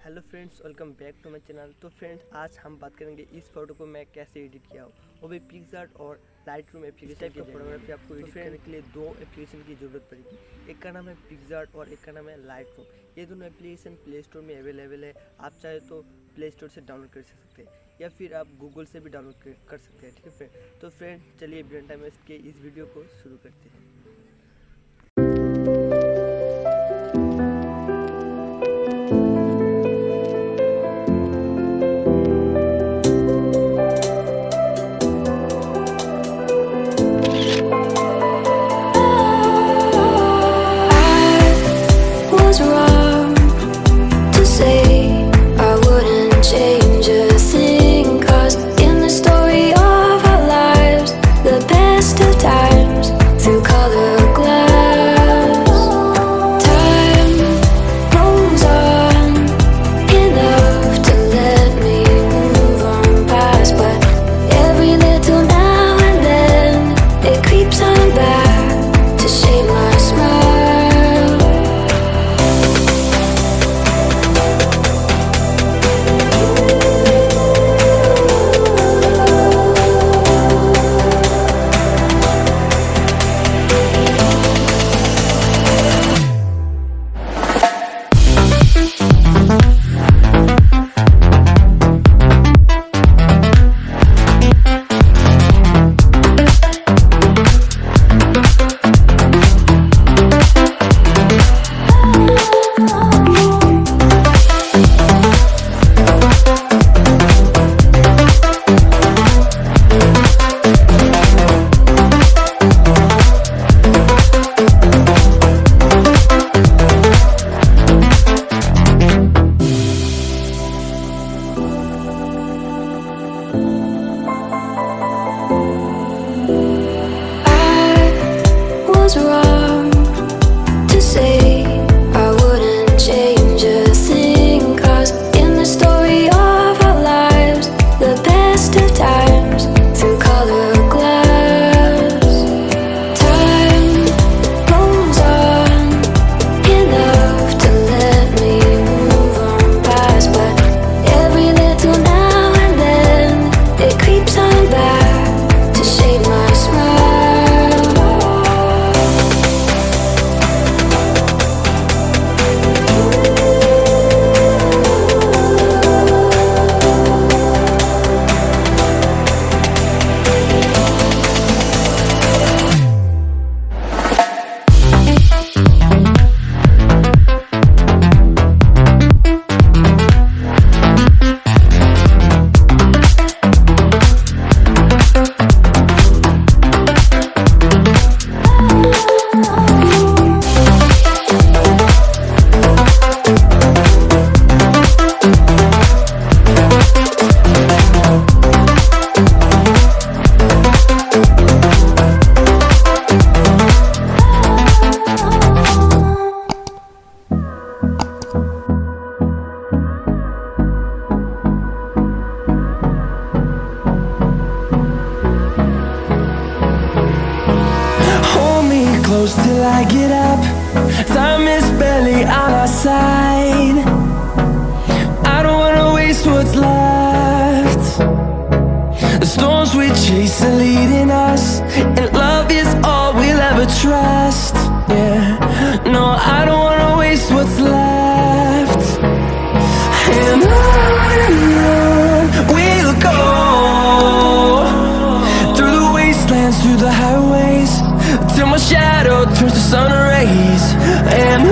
Hello friends, welcome back to my channel. तो friends, आज हम बात करेंगे इस फोटो को मैं कैसे एडिट किया हूँ, वो भी पिक्सआर्ट और लाइटरूम एप्लीकेशन की फोटोग्राफी आपको एडिट करने के लिए दो एप्लीकेशन की ज़रूरत पड़ेगी। एक का नाम है पिक्सआर्ट और एक का नाम है लाइटरूम। ये दोनों एप्लीकेशन प्ले स्टोर में अवेलेबल है। आप चाहे तो प्ले स्टोर से डाउनलोड कर सकते हैं या फिर आप गूगल से भी डाउनलोड कर सकते हैं। ठीक है फ्रेंड। तो फ्रेंड, चलिए बिना टाइम वेस्ट के इस वीडियो को शुरू करते हैं। Close till I get up. Time is barely on our side. I don't wanna waste what's left. The storms we chase are leading us, and love is all we'll ever trust. Yeah, no, I don't wanna waste what's left. And on we'll go, through the wastelands, through the highways, till my shadow turns to sun rays. And